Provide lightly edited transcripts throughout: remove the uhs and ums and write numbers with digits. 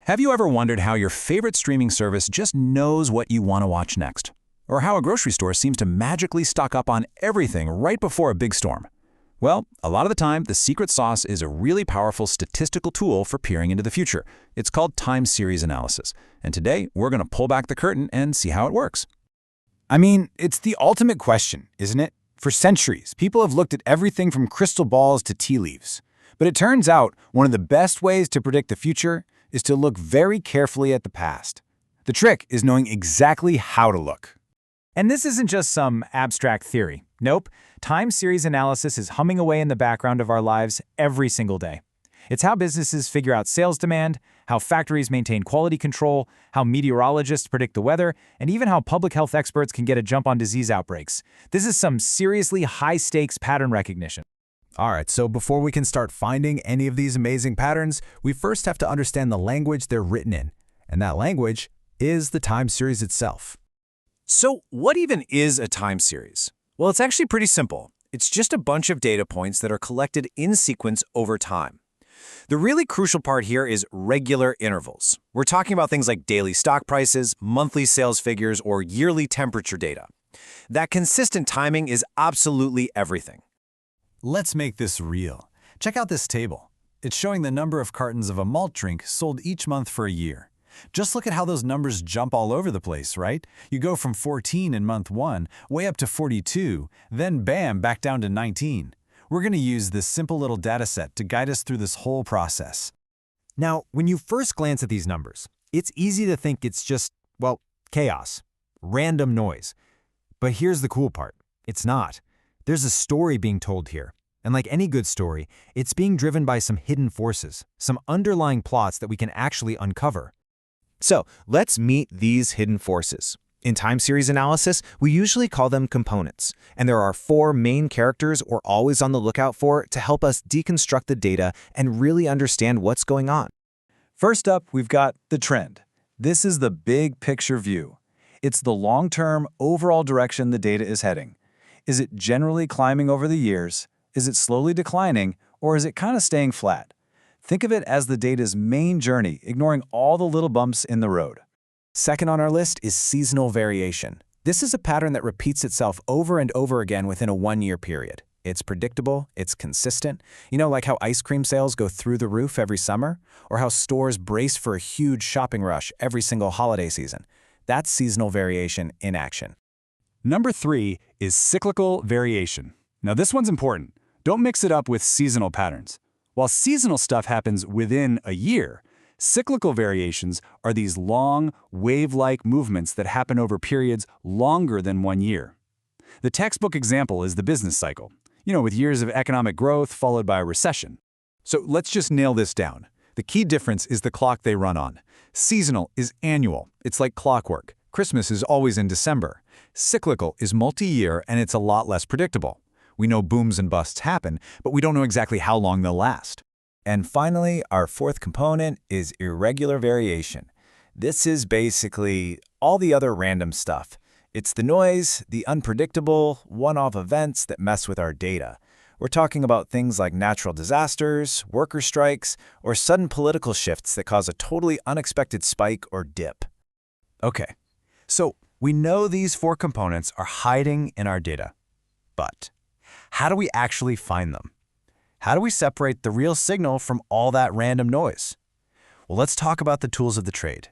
Have you ever wondered how your favorite streaming service just knows what you want to watch next? Or how a grocery store seems to magically stock up on everything right before a big storm? Well, a lot of the time, the secret sauce is a really powerful statistical tool for peering into the future. It's called time series analysis. And today, we're going to pull back the curtain and see how it works. I mean, it's the ultimate question, isn't it? For centuries, people have looked at everything from crystal balls to tea leaves. But it turns out one of the best ways to predict the future is to look very carefully at the past. The trick is knowing exactly how to look. And this isn't just some abstract theory. Nope, time series analysis is humming away in the background of our lives every single day. It's how businesses figure out sales demand, how factories maintain quality control, how meteorologists predict the weather, and even how public health experts can get a jump on disease outbreaks. This is some seriously high-stakes pattern recognition. All right, so before we can start finding any of these amazing patterns, we first have to understand the language they're written in. And that language is the time series itself. So what even is a time series? Well, it's actually pretty simple. It's just a bunch of data points that are collected in sequence over time. The really crucial part here is regular intervals. We're talking about things like daily stock prices, monthly sales figures, or yearly temperature data. That consistent timing is absolutely everything. Let's make this real. Check out this table. It's showing the number of cartons of a malt drink sold each month for a year. Just look at how those numbers jump all over the place, right? You go from 14 in month 1, way up to 42, then bam, back down to 19. We're going to use this simple little data set to guide us through this whole process. Now, when you first glance at these numbers, it's easy to think it's just, well, chaos, random noise. But here's the cool part. It's not. There's a story being told here. And like any good story, it's being driven by some hidden forces, some underlying plots that we can actually uncover. So let's meet these hidden forces. In time series analysis, we usually call them components, and there are 4 main characters we're always on the lookout for to help us deconstruct the data and really understand what's going on. First up, we've got the trend. This is the big picture view. It's the long-term, overall direction the data is heading. Is it generally climbing over the years? Is it slowly declining? Or is it kind of staying flat? Think of it as the data's main journey, ignoring all the little bumps in the road. Second on our list is seasonal variation. This is a pattern that repeats itself over and over again within a 1-year period. It's predictable, it's consistent. You know, like how ice cream sales go through the roof every summer, or how stores brace for a huge shopping rush every single holiday season. That's seasonal variation in action. Number 3 is cyclical variation. Now this one's important. Don't mix it up with seasonal patterns. While seasonal stuff happens within a year, cyclical variations are these long, wave-like movements that happen over periods longer than 1 year. The textbook example is the business cycle, with years of economic growth followed by a recession. So let's just nail this down. The key difference is the clock they run on. Seasonal is annual. It's like clockwork. Christmas is always in December. Cyclical is multi-year, and it's a lot less predictable. We know booms and busts happen, but we don't know exactly how long they'll last. And finally, our 4th component is irregular variation. This is basically all the other random stuff. It's the noise, the unpredictable, one-off events that mess with our data. We're talking about things like natural disasters, worker strikes, or sudden political shifts that cause a totally unexpected spike or dip. Okay, so we know these 4 components are hiding in our data. But how do we actually find them? How do we separate the real signal from all that random noise? Well, let's talk about the tools of the trade.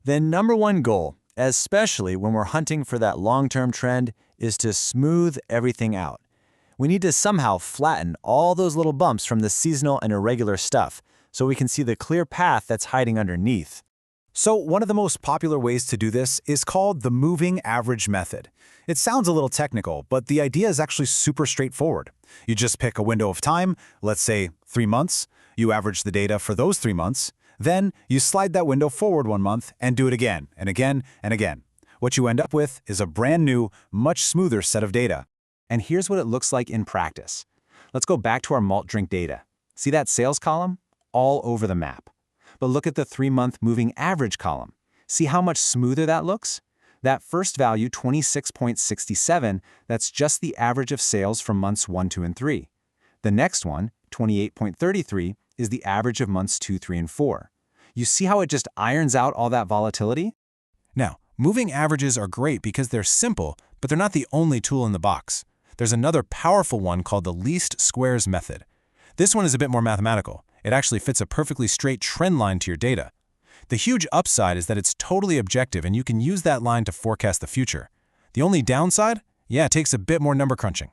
The number 1 goal, especially when we're hunting for that long-term trend, is to smooth everything out. We need to somehow flatten all those little bumps from the seasonal and irregular stuff so we can see the clear path that's hiding underneath. So one of the most popular ways to do this is called the moving average method. It sounds a little technical, but the idea is actually super straightforward. You just pick a window of time, let's say 3 months, you average the data for those 3 months, then you slide that window forward 1 month and do it again and again and again. What you end up with is a brand new, much smoother set of data. And here's what it looks like in practice. Let's go back to our malt drink data. See that sales column? All over the map. But look at the 3-month moving average column. See how much smoother that looks? That first value, 26.67, that's just the average of sales from months 1, 2, and 3. The next one, 28.33, is the average of months 2, 3, and 4. You see how it just irons out all that volatility? Now, moving averages are great because they're simple, but they're not the only tool in the box. There's another powerful one called the least squares method. This one is a bit more mathematical. It actually fits a perfectly straight trend line to your data. The huge upside is that it's totally objective and you can use that line to forecast the future. The only downside? Yeah, it takes a bit more number crunching.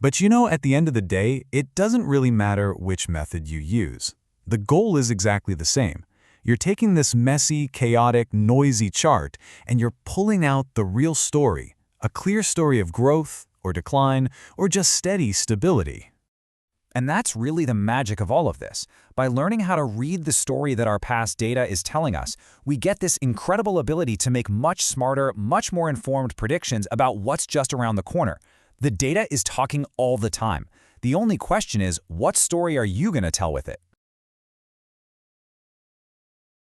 But you know, at the end of the day, it doesn't really matter which method you use. The goal is exactly the same. You're taking this messy, chaotic, noisy chart and you're pulling out the real story, a clear story of growth or decline or just steady stability. And that's really the magic of all of this. By learning how to read the story that our past data is telling us, we get this incredible ability to make much smarter, much more informed predictions about what's just around the corner. The data is talking all the time. The only question is, what story are you going to tell with it?